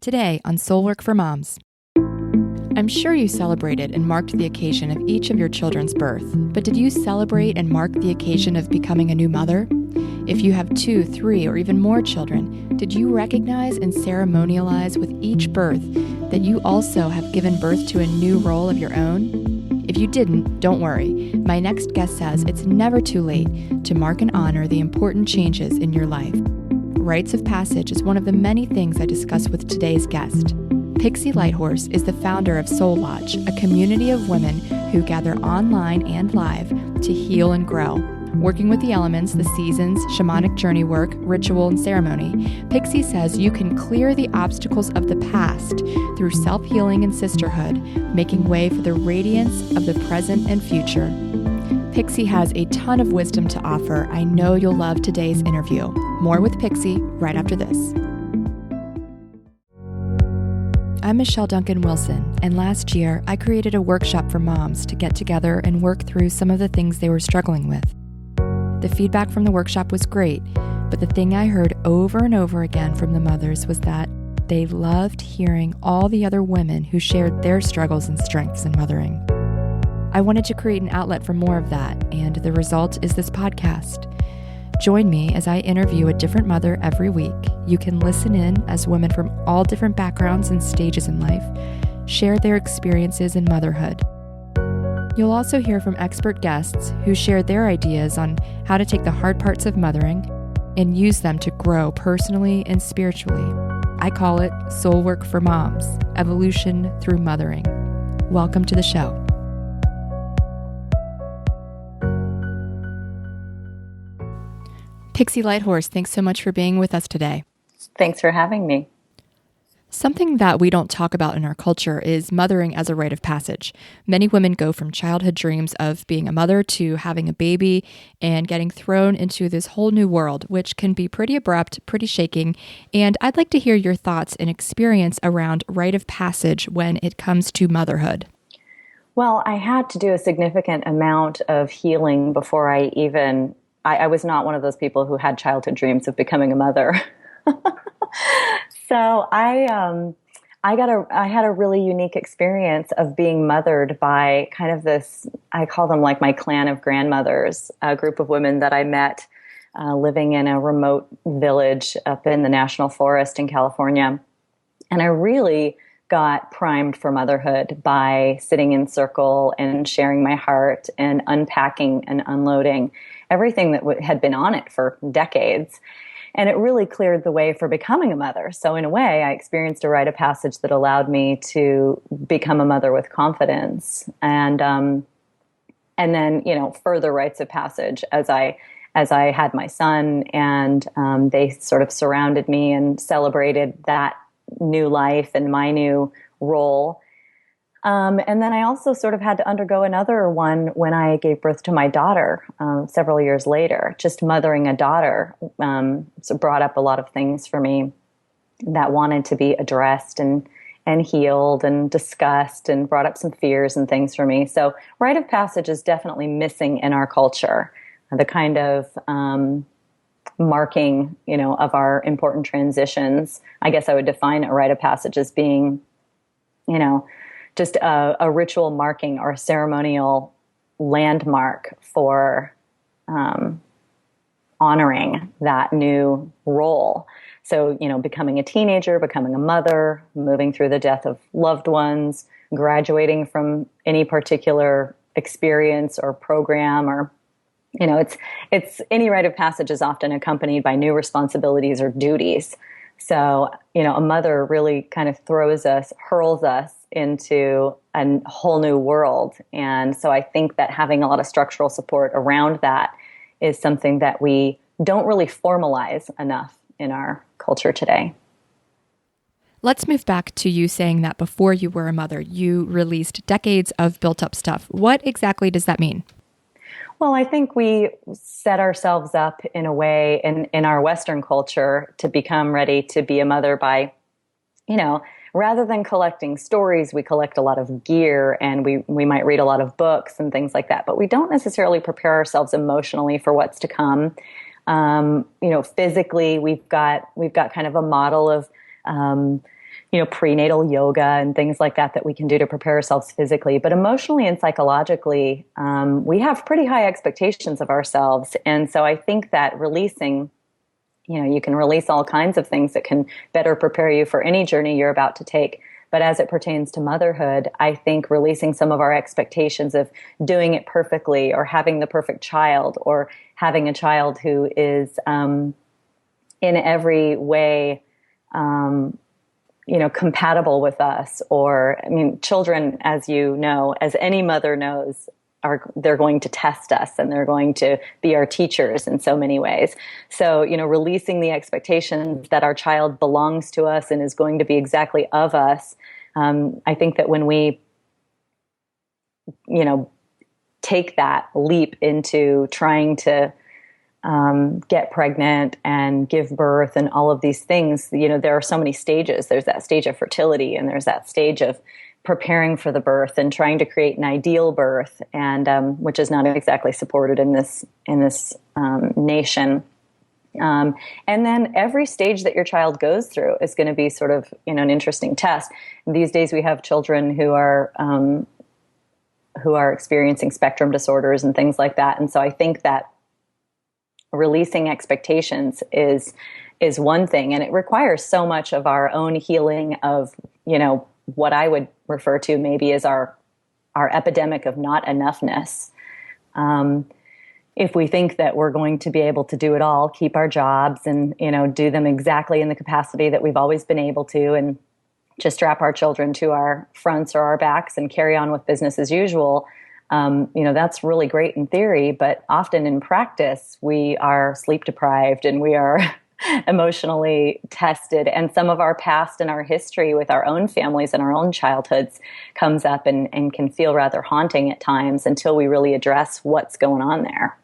Today on Soul Work for Moms. I'm sure you celebrated and marked the occasion of each of your children's birth, but did you celebrate and mark the occasion of becoming a new mother? If you have 2, 3, or even more children, did you recognize and ceremonialize with each birth that you also have given birth to a new role of your own? If you didn't, don't worry. My next guest says it's never too late to mark and honor the important changes in your life. Rites of Passage is one of the many things I discuss with today's guest. Pixie Lighthorse is the founder of Soulodge, a community of women who gather online and live to heal and grow. Working with the elements, the seasons, shamanic journey work, ritual, and ceremony, Pixie says you can clear the obstacles of the past through self-healing and sisterhood, making way for the radiance of the present and future. Pixie has a ton of wisdom to offer. I know you'll love today's interview. More with Pixie right after this. I'm Michelle Duncan-Wilson, and last year I created a workshop for moms to get together and work through some of the things they were struggling with. The feedback from the workshop was great, but the thing I heard over and over again from the mothers was that they loved hearing all the other women who shared their struggles and strengths in mothering. I wanted to create an outlet for more of that, and the result is this podcast. Join me as I interview a different mother every week. You can listen in as women from all different backgrounds and stages in life share their experiences in motherhood. You'll also hear from expert guests who share their ideas on how to take the hard parts of mothering and use them to grow personally and spiritually. I call it Soul Work for Moms, Evolution Through Mothering. Welcome to the show. Pixie Lighthorse, thanks so much for being with us today. Thanks for having me. Something that we don't talk about in our culture is mothering as a rite of passage. Many women go from childhood dreams of being a mother to having a baby and getting thrown into this whole new world, which can be pretty abrupt, pretty shaking. And I'd like to hear your thoughts and experience around rite of passage when it comes to motherhood. Well, I had to do a significant amount of healing before I was not one of those people who had childhood dreams of becoming a mother. So I had a really unique experience of being mothered by kind of this, I call them like my clan of grandmothers, a group of women that I met living in a remote village up in the National Forest in California. And I really got primed for motherhood by sitting in circle and sharing my heart and unpacking and unloading everything that had been on it for decades. And it really cleared the way for becoming a mother. So in a way, I experienced a rite of passage that allowed me to become a mother with confidence. And then, further rites of passage as I had my son, and they sort of surrounded me and celebrated that new life and my new role. And then I also sort of had to undergo another one when I gave birth to my daughter several years later. Just mothering a daughter so brought up a lot of things for me that wanted to be addressed and healed and discussed, and brought up some fears and things for me. So rite of passage is definitely missing in our culture, the kind of marking, of our important transitions. I guess I would define a rite of passage as being, just a ritual marking or a ceremonial landmark for honoring that new role. So, becoming a teenager, becoming a mother, moving through the death of loved ones, graduating from any particular experience or program, or, it's any rite of passage is often accompanied by new responsibilities or duties. So, a mother really kind of hurls us into a whole new world. And so I think that having a lot of structural support around that is something that we don't really formalize enough in our culture today. Let's move back to you saying that before you were a mother, you released decades of built-up stuff. What exactly does that mean? Well, I think we set ourselves up in a way in our Western culture to become ready to be a mother by, rather than collecting stories, we collect a lot of gear, and we might read a lot of books and things like that, but we don't necessarily prepare ourselves emotionally for what's to come. Physically, we've got kind of a model of, prenatal yoga and things like that we can do to prepare ourselves physically. But emotionally and psychologically, we have pretty high expectations of ourselves. And so I think that releasing, you can release all kinds of things that can better prepare you for any journey you're about to take. But as it pertains to motherhood, I think releasing some of our expectations of doing it perfectly or having the perfect child or having a child who is in every way compatible with us, or, children, as you know, as any mother knows, they're going to test us and they're going to be our teachers in so many ways. So, releasing the expectations that our child belongs to us and is going to be exactly of us. I think that when we, take that leap into trying to get pregnant and give birth and all of these things, there are so many stages. There's that stage of fertility, and there's that stage of preparing for the birth and trying to create an ideal birth, and which is not exactly supported in this nation. And then every stage that your child goes through is going to be sort of an interesting test. These days we have children who are experiencing spectrum disorders and things like that, and so I think that releasing expectations is one thing, and it requires so much of our own healing of what I would refer to maybe as our epidemic of not enoughness. If we think that we're going to be able to do it all, keep our jobs and, do them exactly in the capacity that we've always been able to, and just strap our children to our fronts or our backs and carry on with business as usual, that's really great in theory, but often in practice, we are sleep deprived and we are emotionally tested, and some of our past and our history with our own families and our own childhoods comes up and can feel rather haunting at times until we really address what's going on there.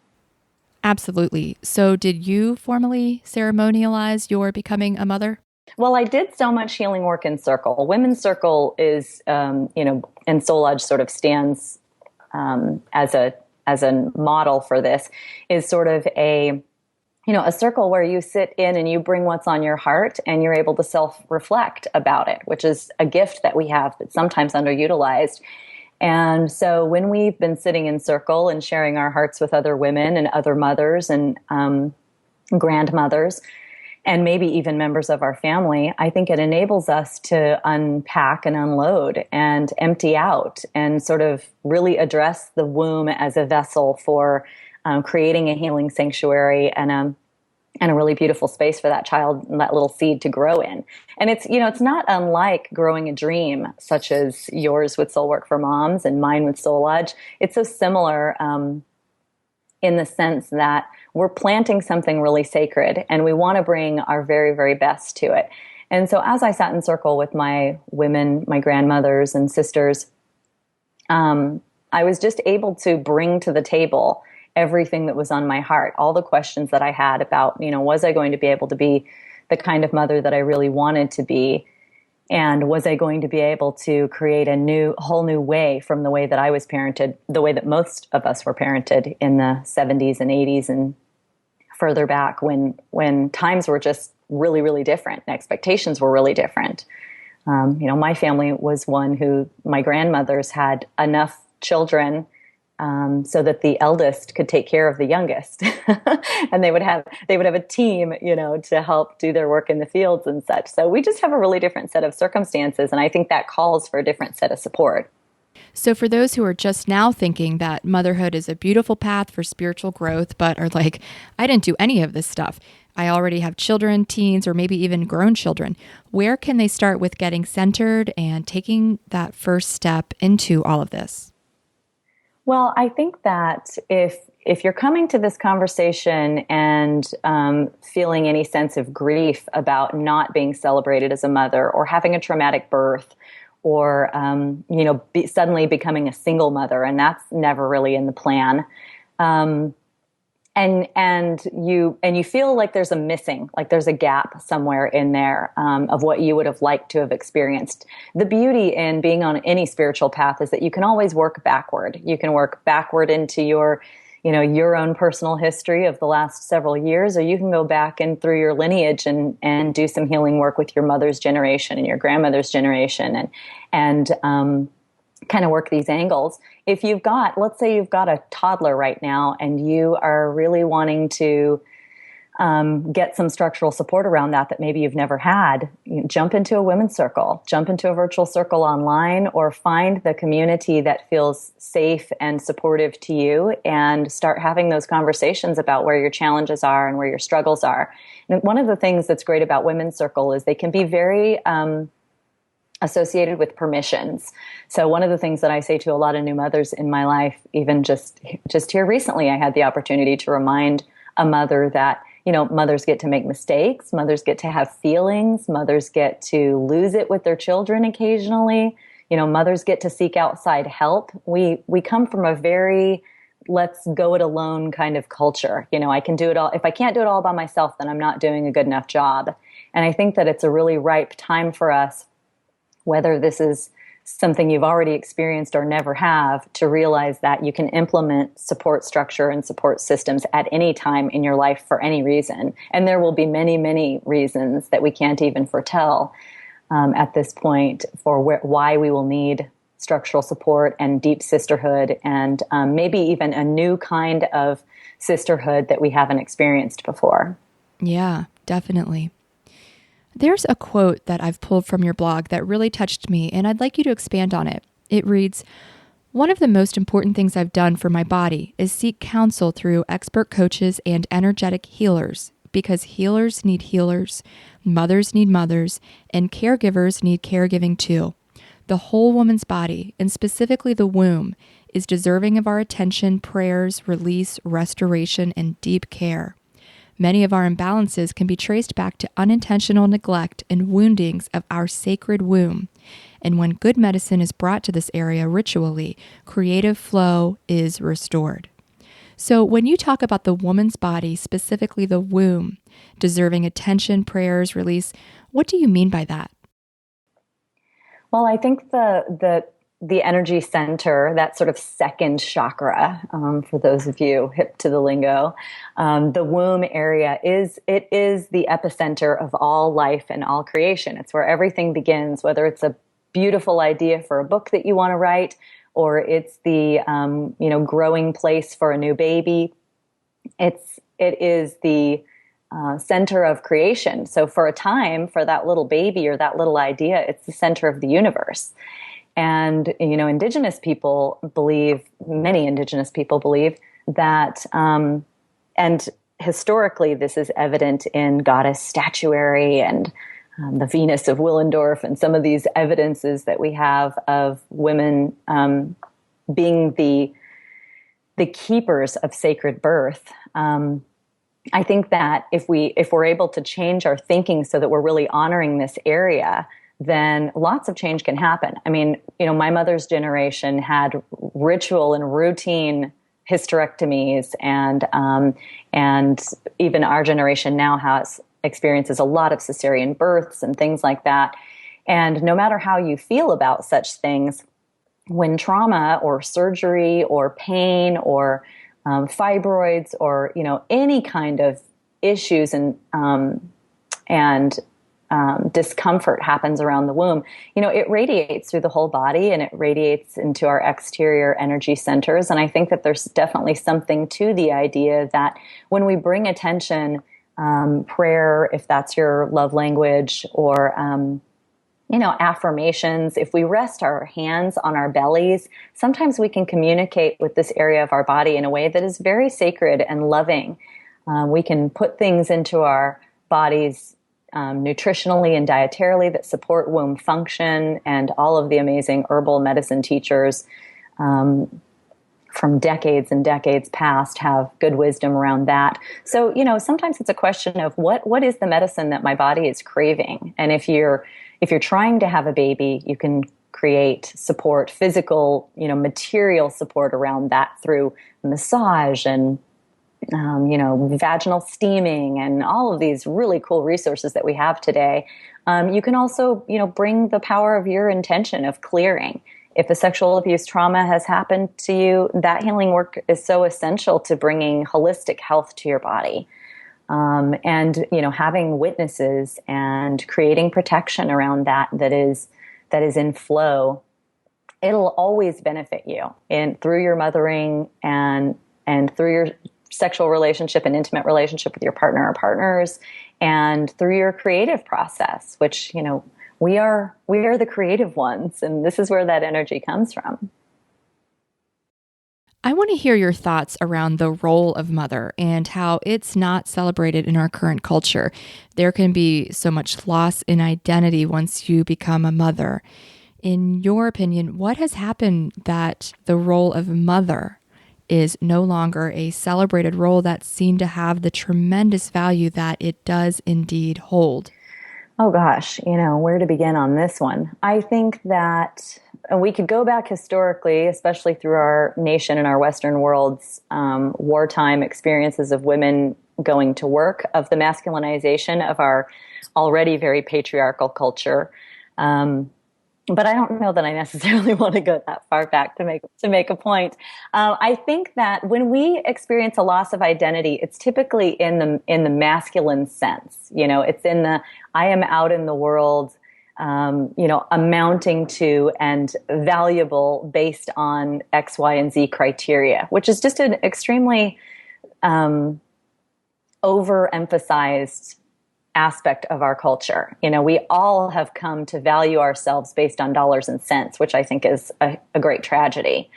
Absolutely. So did you formally ceremonialize your becoming a mother? Well, I did so much healing work in Circle. Women's Circle is, and Soulodge sort of stands as a model for this, is sort of a circle where you sit in and you bring what's on your heart and you're able to self-reflect about it, which is a gift that we have that's sometimes underutilized. And so when we've been sitting in circle and sharing our hearts with other women and other mothers and grandmothers, and maybe even members of our family, I think it enables us to unpack and unload and empty out and sort of really address the womb as a vessel for creating a healing sanctuary and a really beautiful space for that child and that little seed to grow in. And it's, it's not unlike growing a dream, such as yours with Soul Work for Moms and mine with Soulodge. It's so similar in the sense that we're planting something really sacred and we want to bring our very, very best to it. And so as I sat in circle with my women, my grandmothers and sisters, I was just able to bring to the table everything that was on my heart, all the questions that I had about, was I going to be able to be the kind of mother that I really wanted to be? And was I going to be able to create a whole new way from the way that I was parented, the way that most of us were parented in the 70s and 80s and further back when times were just really, really different and expectations were really different. My family was one who my grandmothers had enough children so that the eldest could take care of the youngest, and they would have a team, to help do their work in the fields and such. So we just have a really different set of circumstances, and I think that calls for a different set of support. So for those who are just now thinking that motherhood is a beautiful path for spiritual growth, but are like, I didn't do any of this stuff. I already have children, teens, or maybe even grown children. Where can they start with getting centered and taking that first step into all of this? Well, I think that if you're coming to this conversation and feeling any sense of grief about not being celebrated as a mother or having a traumatic birth or, suddenly becoming a single mother, and that's never really in the plan, and you feel like there's a gap somewhere in there of what you would have liked to have experienced. The beauty in being on any spiritual path is that you can always work backward. You can work backward into your your own personal history of the last several years, or you can go back and through your lineage and do some healing work with your mother's generation and your grandmother's generation and kind of work these angles. If let's say you've got a toddler right now and you are really wanting to get some structural support around that maybe you've never had, jump into a women's circle, jump into a virtual circle online, or find the community that feels safe and supportive to you and start having those conversations about where your challenges are and where your struggles are. And one of the things that's great about women's circle is they can be very associated with permissions. So one of the things that I say to a lot of new mothers in my life, even just here recently, I had the opportunity to remind a mother that mothers get to make mistakes. Mothers get to have feelings. Mothers get to lose it with their children occasionally. Mothers get to seek outside help. We come from a very let's go it alone kind of culture. I can do it all. If I can't do it all by myself, then I'm not doing a good enough job. And I think that it's a really ripe time for us, whether this is something you've already experienced or never have, to realize that you can implement support structure and support systems at any time in your life for any reason. And there will be many, many reasons that we can't even foretell at this point for why we will need structural support and deep sisterhood and maybe even a new kind of sisterhood that we haven't experienced before. Yeah, definitely. There's a quote that I've pulled from your blog that really touched me, and I'd like you to expand on it. It reads, "One of the most important things I've done for my body is seek counsel through expert coaches and energetic healers, because healers need healers, mothers need mothers, and caregivers need caregiving too. The whole woman's body, and specifically the womb, is deserving of our attention, prayers, release, restoration, and deep care. Many of our imbalances can be traced back to unintentional neglect and woundings of our sacred womb. And when good medicine is brought to this area ritually, creative flow is restored." So when you talk about the woman's body, specifically the womb, deserving attention, prayers, release, what do you mean by that? Well, I think the energy center, that sort of second chakra, for those of you hip to the lingo, the womb area is the epicenter of all life and all creation. It's where everything begins, whether it's a beautiful idea for a book that you want to write, or it's the growing place for a new baby. It is the center of creation. So for a time, for that little baby or that little idea, it's the center of the universe. And, many indigenous people believe that, and historically this is evident in goddess statuary and the Venus of Willendorf and some of these evidences that we have of women being the keepers of sacred birth. I think that if we're able to change our thinking so that we're really honoring this area, then lots of change can happen. I mean, my mother's generation had ritual and routine hysterectomies, and even our generation now experiences a lot of cesarean births and things like that. And no matter how you feel about such things, when trauma or surgery or pain or fibroids or any kind of issues and discomfort happens around the womb, it radiates through the whole body and it radiates into our exterior energy centers. And I think that there's definitely something to the idea that when we bring attention, prayer, if that's your love language, or affirmations, if we rest our hands on our bellies, sometimes we can communicate with this area of our body in a way that is very sacred and loving. We can put things into our bodies nutritionally and dietarily that support womb function, and all of the amazing herbal medicine teachers from decades and decades past have good wisdom around that. So, sometimes it's a question of what is the medicine that my body is craving? And if you're trying to have a baby, you can create support, physical, material support around that through massage and vaginal steaming and all of these really cool resources that we have today. You can also, bring the power of your intention of clearing. If a sexual abuse trauma has happened to you, that healing work is so essential to bringing holistic health to your body. And, having witnesses and creating protection around that is in flow, it'll always benefit you through your mothering and through your sexual relationship and intimate relationship with your partner or partners, and through your creative process, which, we are the creative ones, and this is where that energy comes from. I want to hear your thoughts around the role of mother and how it's not celebrated in our current culture. There can be so much loss in identity once you become a mother. In your opinion, what has happened that the role of mother is no longer a celebrated role that seemed to have the tremendous value that it does indeed hold? Oh gosh, where to begin on this one? I think that we could go back historically, especially through our nation and our Western world's wartime experiences of women going to work, of the masculinization of our already very patriarchal culture. But I don't know that I necessarily want to go that far back to make a point. I think that when we experience a loss of identity, it's typically in the masculine sense. It's in the I am out in the world, amounting to and valuable based on X, Y, and Z criteria, which is just an extremely overemphasized aspect of our culture. We all have come to value ourselves based on dollars and cents, which I think is a great tragedy.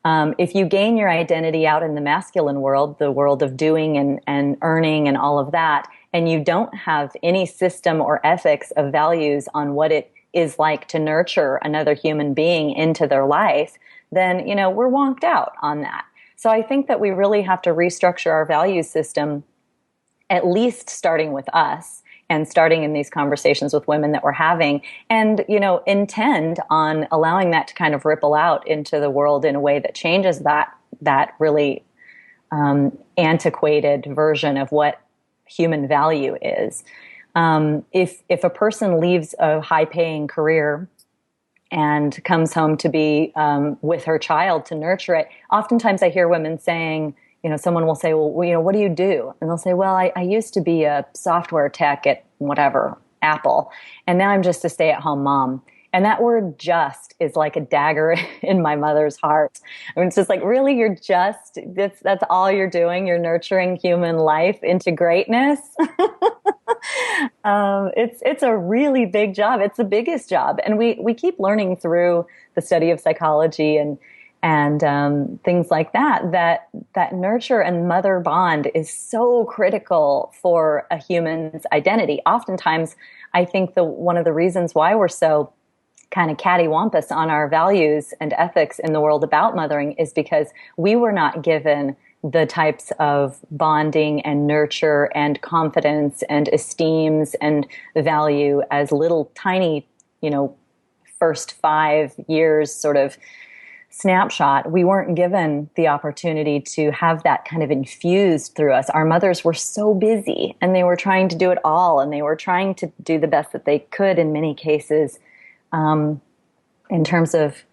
If you gain your identity out in the masculine world, the world of doing and earning and all of that, and you don't have any system or ethics of values on what it is like to nurture another human being into their life, then, we're wonked out on that. So I think that we really have to restructure our value system, at least starting with us and starting in these conversations with women that we're having, and, intend on allowing that to kind of ripple out into the world in a way that changes that really antiquated version of what human value is. If a person leaves a high-paying career and comes home to be with her child to nurture it, oftentimes I hear women saying, someone will say, well, what do you do? And they'll say, well, I used to be a software tech at whatever, Apple, and now I'm just a stay-at-home mom. And that word "just" is like a dagger in my mother's heart. I mean, it's just like, really, that's all you're doing? You're nurturing human life into greatness? It's a really big job. It's the biggest job. And we keep learning through the study of psychology and things like that nurture and mother bond is so critical for a human's identity. Oftentimes, I think one of the reasons why we're so kind of cattywampus on our values and ethics in the world about mothering is because we were not given the types of bonding and nurture and confidence and esteems and value as little tiny, first 5 years sort of snapshot. We weren't given the opportunity to have that kind of infused through us. Our mothers were so busy and they were trying to do it all, and they were trying to do the best that they could in many cases, in terms of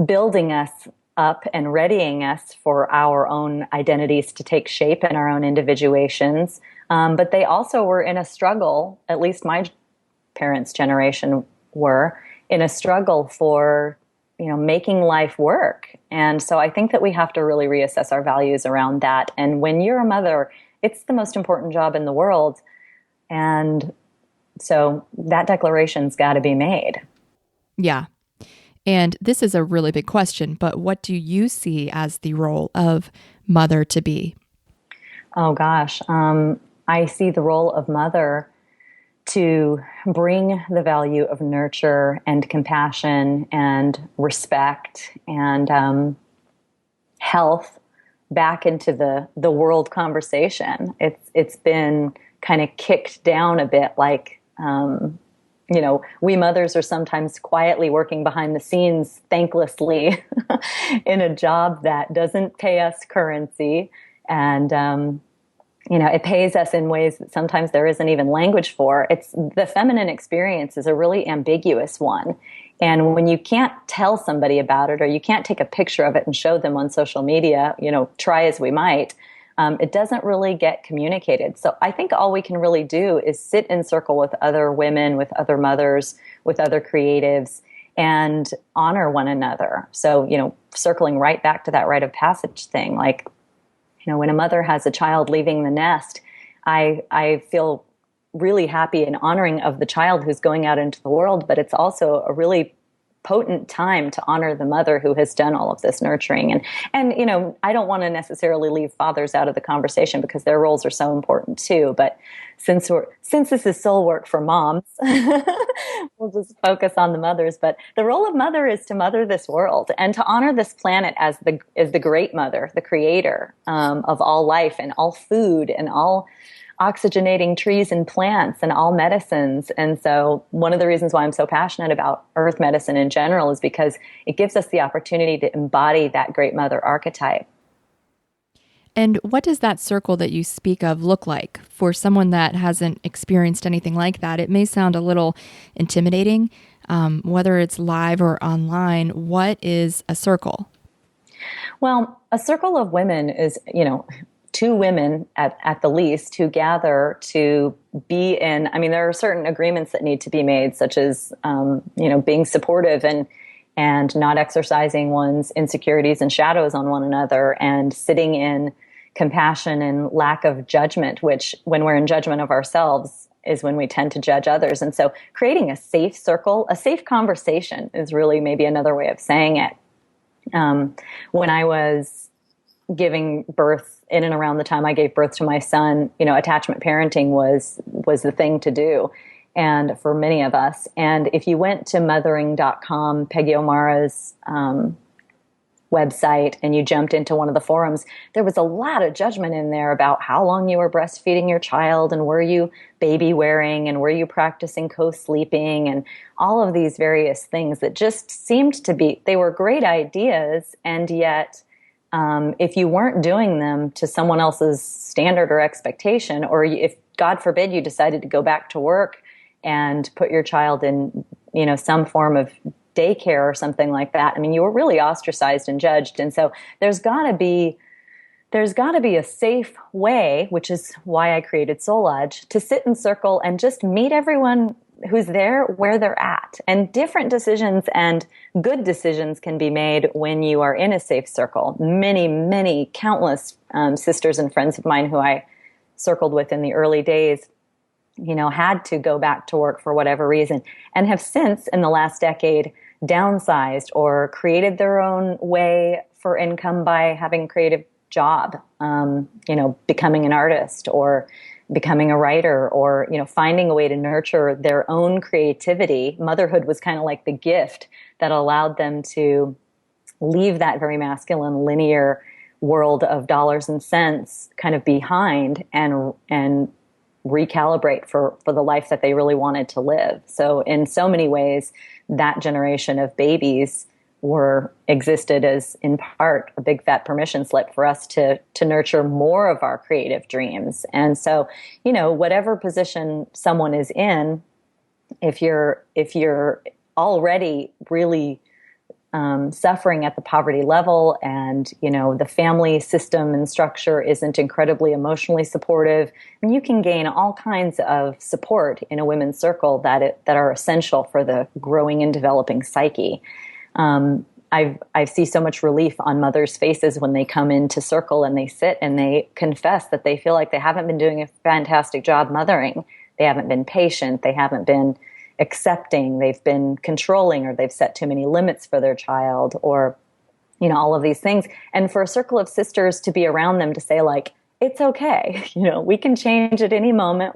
building us up and readying us for our own identities to take shape in our own individuations. But they also were in a struggle, at least my parents' generation were, in a struggle for making life work. And so I think that we have to really reassess our values around that. And when you're a mother, it's the most important job in the world. And so that declaration's got to be made. Yeah. And this is a really big question, but what do you see as the role of mother to be? Oh gosh. I see the role of mother to bring the value of nurture and compassion and respect and we back into the world conversation. It's been kind of kicked down a bit, like we mothers are sometimes quietly working behind the scenes thanklessly in a job that doesn't pay us currency, and it pays us in ways that sometimes there isn't even language for. The feminine experience is a really ambiguous one. And when you can't tell somebody about it, or you can't take a picture of it and show them on social media, try as we might, it doesn't really get communicated. So I think all we can really do is sit in circle with other women, with other mothers, with other creatives, and honor one another. So, circling right back to that rite of passage thing, like, when a mother has a child leaving the nest, I feel really happy and honoring of the child who's going out into the world, but it's also a really potent time to honor the mother who has done all of this nurturing. And I don't want to necessarily leave fathers out of the conversation because their roles are so important too. But since this is soul work for moms, we'll just focus on the mothers. But the role of mother is to mother this world and to honor this planet as the great mother, the creator of all life and all food and all oxygenating trees and plants and all medicines. And so one of the reasons why I'm so passionate about earth medicine in general is because it gives us the opportunity to embody that great mother archetype. And what does that circle that you speak of look like? For someone that hasn't experienced anything like that, it may sound a little intimidating, whether it's live or online. What is a circle? Well, a circle of women is, two women at the least who gather to be in, there are certain agreements that need to be made, such as, being supportive and not exercising one's insecurities and shadows on one another, and sitting in compassion and lack of judgment, which when we're in judgment of ourselves is when we tend to judge others. And so creating a safe circle, a safe conversation is really maybe another way of saying it. When I was giving birth, in and around the time I gave birth to my son, attachment parenting was the thing to do. And for many of us, and if you went to mothering.com, Peggy O'Mara's website, and you jumped into one of the forums, there was a lot of judgment in there about how long you were breastfeeding your child, and were you baby wearing, and were you practicing co-sleeping, and all of these various things that just seemed to be, they were great ideas, and yet if you weren't doing them to someone else's standard or expectation, or if, God forbid, you decided to go back to work and put your child in, some form of daycare or something like that, you were really ostracized and judged. And so there's got to be a safe way, which is why I created Soulodge, to sit in circle and just meet everyone who's there where they're at. And different decisions and good decisions can be made when you are in a safe circle. Many, countless sisters and friends of mine who I circled with in the early days, had to go back to work for whatever reason, and have since, in the last decade, downsized or created their own way for income by having a creative job, becoming an artist or becoming a writer, or, finding a way to nurture their own creativity. Motherhood was kind of like the gift that allowed them to leave that very masculine, linear world of dollars and cents kind of behind and recalibrate for the life that they really wanted to live. So in so many ways, that generation of babies existed as, in part, a big fat permission slip for us to nurture more of our creative dreams. And so, whatever position someone is in, if you're already really suffering at the poverty level, and the family system and structure isn't incredibly emotionally supportive, and you can gain all kinds of support in a women's circle that are essential for the growing and developing psyche. I see so much relief on mothers' faces when they come into circle and they sit and they confess that they feel like they haven't been doing a fantastic job mothering. They haven't been patient. They haven't been accepting. They've been controlling, or they've set too many limits for their child, or, all of these things. And for a circle of sisters to be around them to say, like, it's okay. We can change at any moment.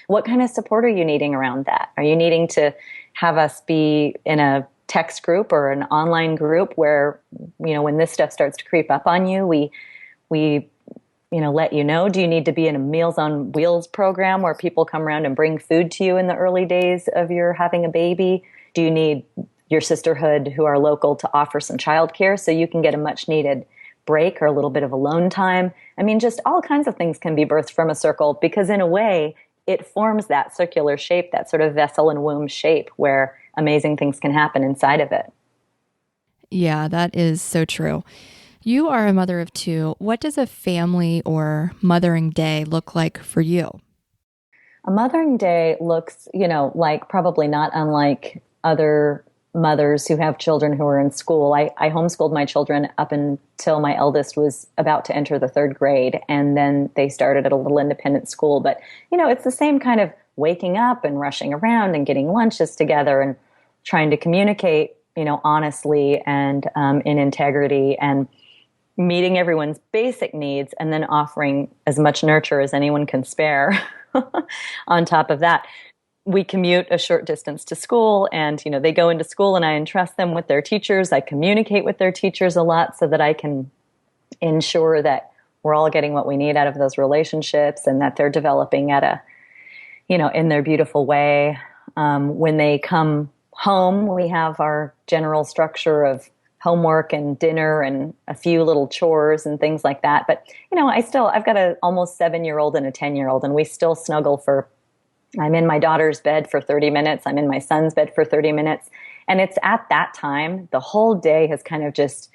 What kind of support are you needing around that? Are you needing to have us be in a text group or an online group where, when this stuff starts to creep up on you, we let you know? Do you need to be in a Meals on Wheels program where people come around and bring food to you in the early days of your having a baby? Do you need your sisterhood who are local to offer some childcare so you can get a much needed break or a little bit of alone time? Just all kinds of things can be birthed from a circle, because in a way it forms that circular shape, that sort of vessel and womb shape where amazing things can happen inside of it. Yeah, that is so true. You are a mother of two. What does a family or mothering day look like for you? A mothering day looks, like probably not unlike other mothers who have children who are in school. I homeschooled my children up until my eldest was about to enter the third grade, and then they started at a little independent school. But, it's the same kind of waking up and rushing around and getting lunches together and trying to communicate, honestly and in integrity, and meeting everyone's basic needs, and then offering as much nurture as anyone can spare. On top of that, we commute a short distance to school, and they go into school, and I entrust them with their teachers. I communicate with their teachers a lot so that I can ensure that we're all getting what we need out of those relationships, and that they're developing at a in their beautiful way. When they come home, we have our general structure of homework and dinner and a few little chores and things like that. But, I've got a almost 7-year-old and a 10-year-old, and we still snuggle I'm in my daughter's bed for 30 minutes. I'm in my son's bed for 30 minutes. And it's at that time, the whole day has kind of just,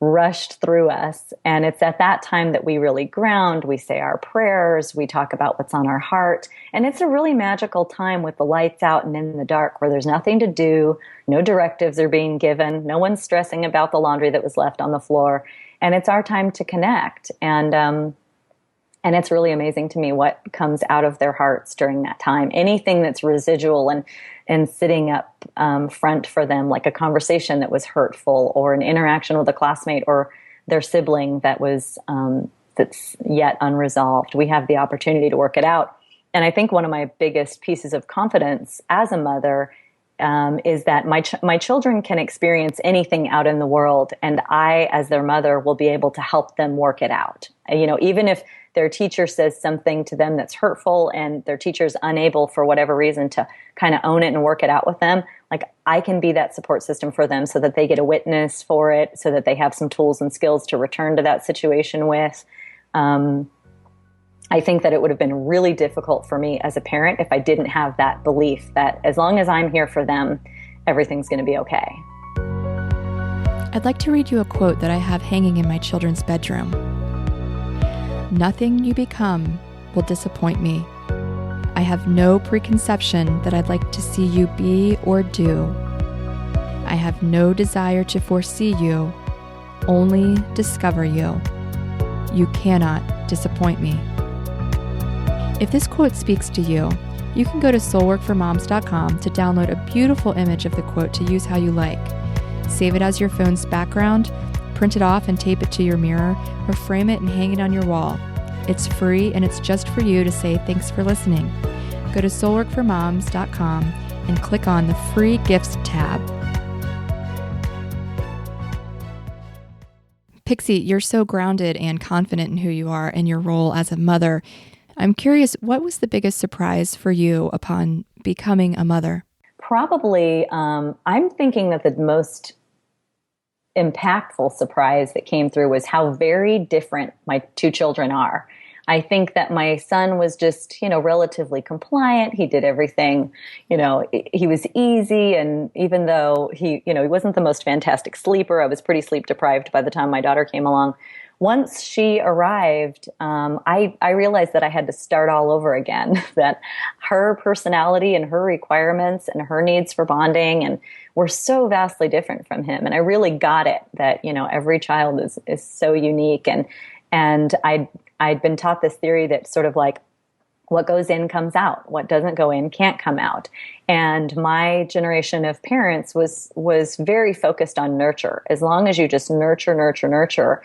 rushed through us. And it's at that time that we really ground. We say our prayers. We talk about what's on our heart. And it's a really magical time with the lights out and in the dark, where there's nothing to do. No directives are being given. No one's stressing about the laundry that was left on the floor. And it's our time to connect. And it's really amazing to me what comes out of their hearts during that time. Anything that's residual and sitting up front for them, like a conversation that was hurtful, or an interaction with a classmate or their sibling that was that's yet unresolved. We have the opportunity to work it out. And I think one of my biggest pieces of confidence as a mother is that my children can experience anything out in the world, and I, as their mother, will be able to help them work it out. Even if their teacher says something to them that's hurtful, and their teacher's unable for whatever reason to kind of own it and work it out with them, like, I can be that support system for them so that they get a witness for it, so that they have some tools and skills to return to that situation with. I think that it would have been really difficult for me as a parent if I didn't have that belief that as long as I'm here for them, everything's going to be okay. I'd like to read you a quote that I have hanging in my children's bedroom. "Nothing you become will disappoint me. I have no preconception that I'd like to see you be or do. I have no desire to foresee you, only discover you. You cannot disappoint me." If this quote speaks to you, you can go to soulworkformoms.com to download a beautiful image of the quote to use how you like. Save it as your phone's background, print it off and tape it to your mirror, or frame it and hang it on your wall. It's free, and it's just for you to say thanks for listening. Go to soulworkformoms.com and click on the free gifts tab. Pixie, you're so grounded and confident in who you are and your role as a mother. I'm curious, what was the biggest surprise for you upon becoming a mother? Probably, I'm thinking that the most impactful surprise that came through was how very different my two children are. I think that my son was just, relatively compliant. He did everything, he was easy. And even though he wasn't the most fantastic sleeper, I was pretty sleep deprived by the time my daughter came along. Once she arrived, I realized that I had to start all over again, that her personality and her requirements and her needs for bonding and were so vastly different from him. And I really got it that, every child is so unique. And I'd been taught this theory that sort of like what goes in comes out, what doesn't go in can't come out. And my generation of parents was very focused on nurture. As long as you just nurture,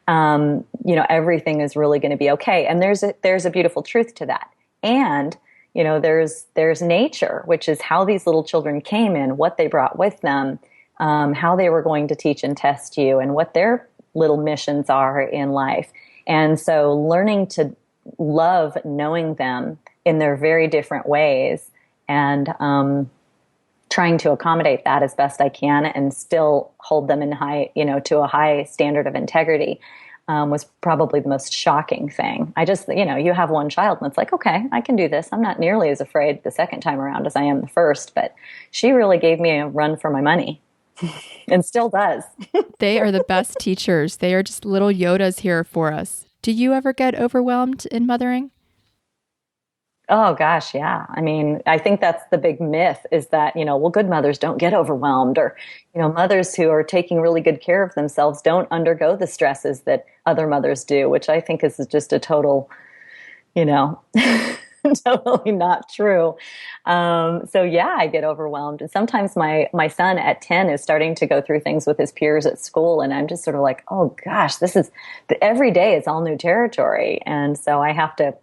everything is really going to be okay. And there's a beautiful truth to that. And, there's nature, which is how these little children came in, what they brought with them, how they were going to teach and test you, and what their little missions are in life. And so learning to love knowing them in their very different ways, and trying to accommodate that as best I can and still hold them in high, to a high standard of integrity, was probably the most shocking thing. I just, you have one child and it's like, okay, I can do this. I'm not nearly as afraid the second time around as I am the first, but she really gave me a run for my money and still does. They are the best teachers. They are just little Yodas here for us. Do you ever get overwhelmed in mothering? Oh gosh, yeah. I mean, I think that's the big myth is that, good mothers don't get overwhelmed, or, mothers who are taking really good care of themselves don't undergo the stresses that other mothers do, which I think is just a total, totally not true. So yeah, I get overwhelmed. And sometimes my son at 10 is starting to go through things with his peers at school. And I'm just sort of like, oh gosh, every day is all new territory. And so I have to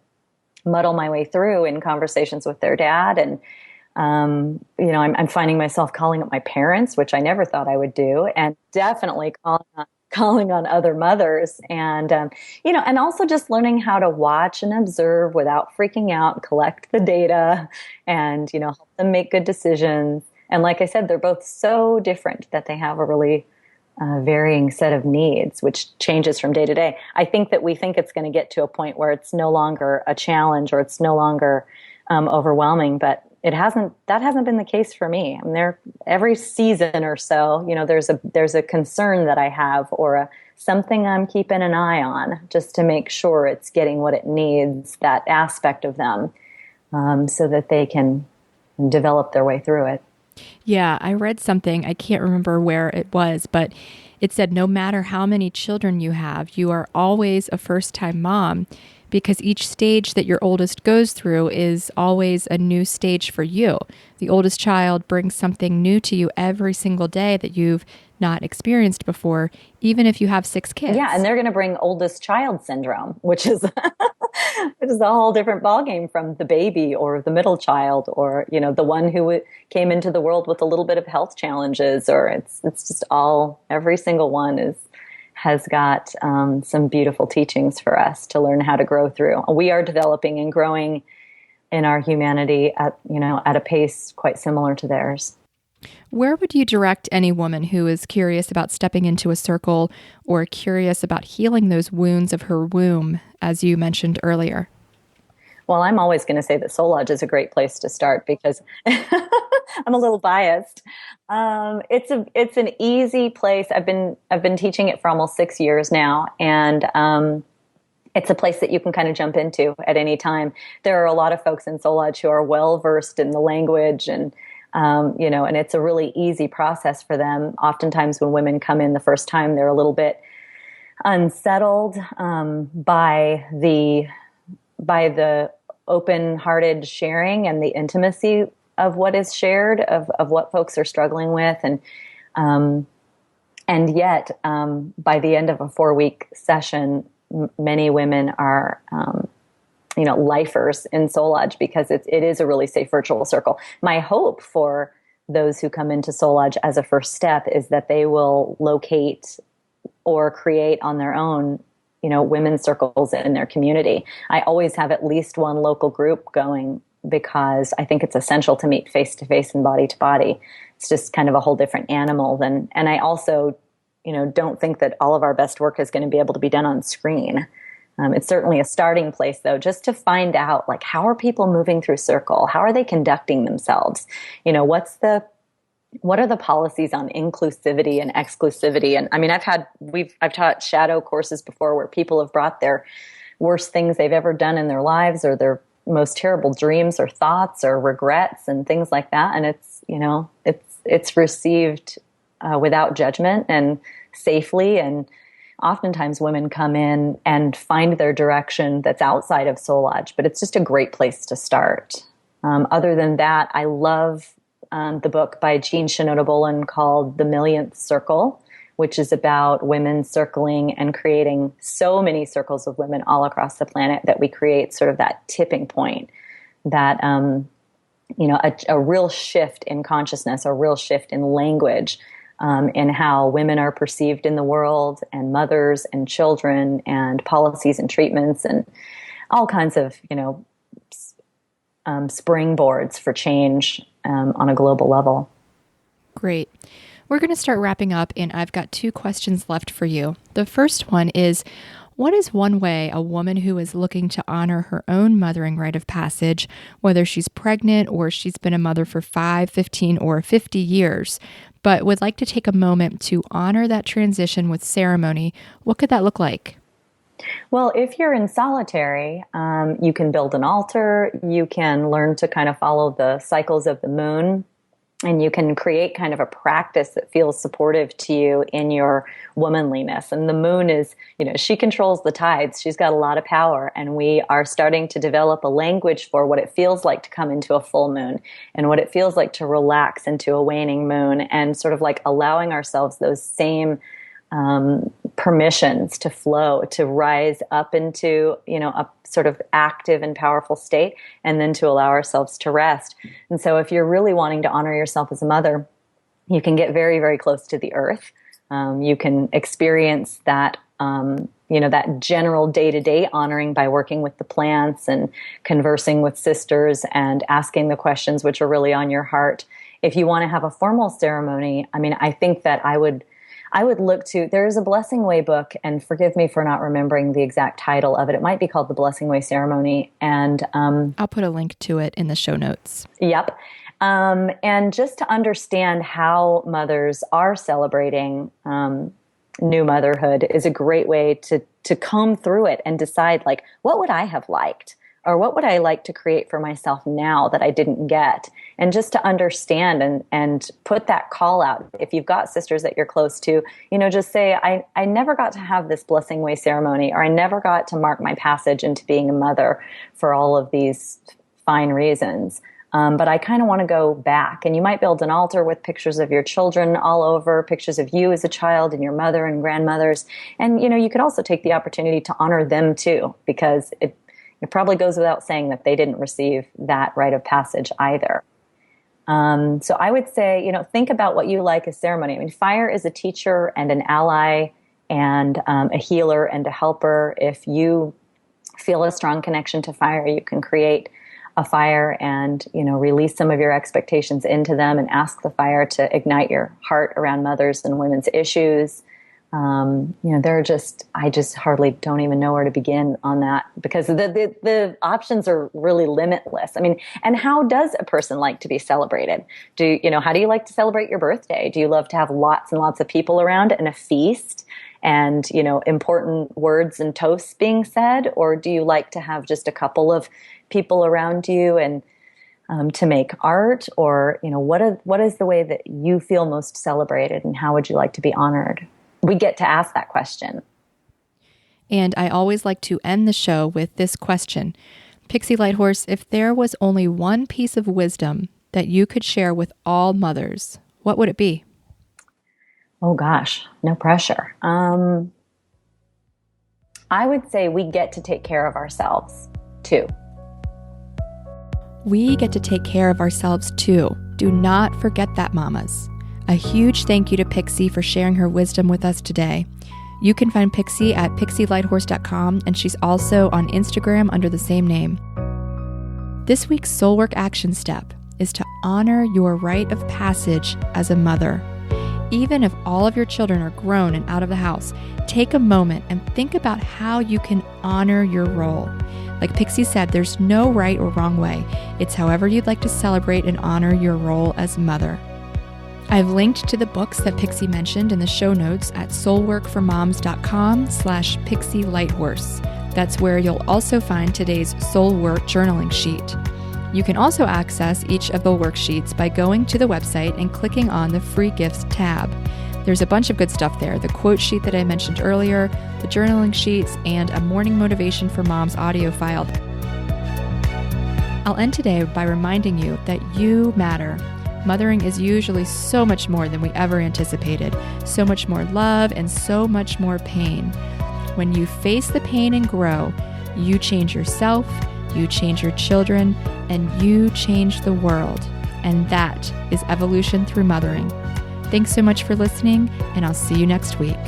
muddle my way through in conversations with their dad. And, I'm finding myself calling up my parents, which I never thought I would do, and definitely calling on other mothers. And, and also just learning how to watch and observe without freaking out, collect the data, and, help them make good decisions. And like I said, they're both so different that they have a really varying set of needs, which changes from day to day. I think that we think it's going to get to a point where it's no longer a challenge or it's no longer overwhelming, but that hasn't been the case for me. I mean, every season or so, there's a concern that I have, or something I'm keeping an eye on, just to make sure it's getting what it needs, that aspect of them, so that they can develop their way through it. Yeah, I read something, I can't remember where it was, but it said no matter how many children you have, you are always a first-time mom, because each stage that your oldest goes through is always a new stage for you. The oldest child brings something new to you every single day that you've not experienced before, even if you have 6 kids. Yeah, and they're going to bring oldest child syndrome, which is which is a whole different ballgame from the baby or the middle child, or the one who came into the world with a little bit of health challenges. Or it's just every single one has got some beautiful teachings for us to learn how to grow through. We are developing and growing in our humanity at a pace quite similar to theirs. Where would you direct any woman who is curious about stepping into a circle, or curious about healing those wounds of her womb, as you mentioned earlier? Well, I'm always going to say that Soulodge is a great place to start, because I'm a little biased. It's an easy place. I've been teaching it for almost 6 years now, and it's a place that you can kind of jump into at any time. There are a lot of folks in Soulodge who are well versed in the language, and and it's a really easy process for them. Oftentimes when women come in the first time, they're a little bit unsettled by the open-hearted sharing and the intimacy of what is shared, of what folks are struggling with. And yet, by the end of a 4-week session, many women are, lifers in Soulodge, because it is a really safe virtual circle. My hope for those who come into Soulodge as a first step is that they will locate or create on their own, women's circles in their community. I always have at least one local group going, because I think it's essential to meet face to face and body to body. It's just kind of a whole different animal and I also, don't think that all of our best work is going to be able to be done on screen. It's certainly a starting place, though, just to find out, how are people moving through circle? How are they conducting themselves? What are the policies on inclusivity and exclusivity? And I mean, I've taught shadow courses before where people have brought their worst things they've ever done in their lives, or their most terrible dreams or thoughts or regrets and things like that. And it's received without judgment and safely. And oftentimes women come in and find their direction that's outside of Soulodge, but it's just a great place to start. Other than that, I love the book by Jean Shinoda Bolen called The Millionth Circle, which is about women circling and creating so many circles of women all across the planet that we create sort of that tipping point, that, a real shift in consciousness, a real shift in language, in how women are perceived in the world, and mothers and children, and policies and treatments, and all kinds of, springboards for change on a global level. Great. We're going to start wrapping up, and I've got 2 questions left for you. The first one is, What is one way a woman who is looking to honor her own mothering rite of passage, whether she's pregnant or she's been a mother for 5, 15, or 50 years, but would like to take a moment to honor that transition with ceremony, what could that look like? Well, if you're in solitary, you can build an altar, you can learn to kind of follow the cycles of the moon, and you can create kind of a practice that feels supportive to you in your womanliness. And the moon is, she controls the tides. She's got a lot of power. And we are starting to develop a language for what it feels like to come into a full moon and what it feels like to relax into a waning moon, and sort of like allowing ourselves those same permissions to flow, to rise up into, a sort of active and powerful state, and then to allow ourselves to rest. And so if you're really wanting to honor yourself as a mother, you can get very, very close to the earth. You can experience that, that general day-to-day honoring by working with the plants and conversing with sisters and asking the questions which are really on your heart. If you want to have a formal ceremony, I think that I would look to, there's a Blessing Way book, and forgive me for not remembering the exact title of it. It might be called The Blessing Way Ceremony. And I'll put a link to it in the show notes. Yep. And just to understand how mothers are celebrating new motherhood is a great way to comb through it and decide, like, what would I have liked? Or what would I like to create for myself now that I didn't get? And just to understand and put that call out. If you've got sisters that you're close to, just say, I never got to have this Blessing Way ceremony, or I never got to mark my passage into being a mother for all of these fine reasons. But I kind of want to go back. And you might build an altar with pictures of your children all over, pictures of you as a child and your mother and grandmothers. And, you could also take the opportunity to honor them too, because it probably goes without saying that they didn't receive that rite of passage either. So I would say, think about what you like as ceremony. Fire is a teacher and an ally and a healer and a helper. If you feel a strong connection to fire, you can create a fire and, release some of your expectations into them and ask the fire to ignite your heart around mothers and women's issues. I just hardly don't even know where to begin on that, because the options are really limitless. And how does a person like to be celebrated? How do you like to celebrate your birthday? Do you love to have lots and lots of people around and a feast and, important words and toasts being said? Or do you like to have just a couple of people around you and to make art? Or, what is the way that you feel most celebrated, and how would you like to be honored? We get to ask that question. And I always like to end the show with this question. Pixie Lighthorse, if there was only one piece of wisdom that you could share with all mothers, what would it be? Oh gosh, no pressure. I would say we get to take care of ourselves too. We get to take care of ourselves too. Do not forget that, mamas. A huge thank you to Pixie for sharing her wisdom with us today. You can find Pixie at pixielighthorse.com, and she's also on Instagram under the same name. This week's Soulwork action step is to honor your rite of passage as a mother. Even if all of your children are grown and out of the house, take a moment and think about how you can honor your role. Like Pixie said, there's no right or wrong way. It's however you'd like to celebrate and honor your role as mother. I've linked to the books that Pixie mentioned in the show notes at soulworkformoms.com/Pixie Lighthorse. That's where you'll also find today's Soul Work journaling sheet. You can also access each of the worksheets by going to the website and clicking on the Free Gifts tab. There's a bunch of good stuff there. The quote sheet that I mentioned earlier, the journaling sheets, and a Morning Motivation for Moms audio file. I'll end today by reminding you that you matter. Mothering is usually so much more than we ever anticipated, so much more love and so much more pain. When you face the pain and grow, you change yourself, you change your children, and you change the world. And that is evolution through mothering. Thanks so much for listening, and I'll see you next week.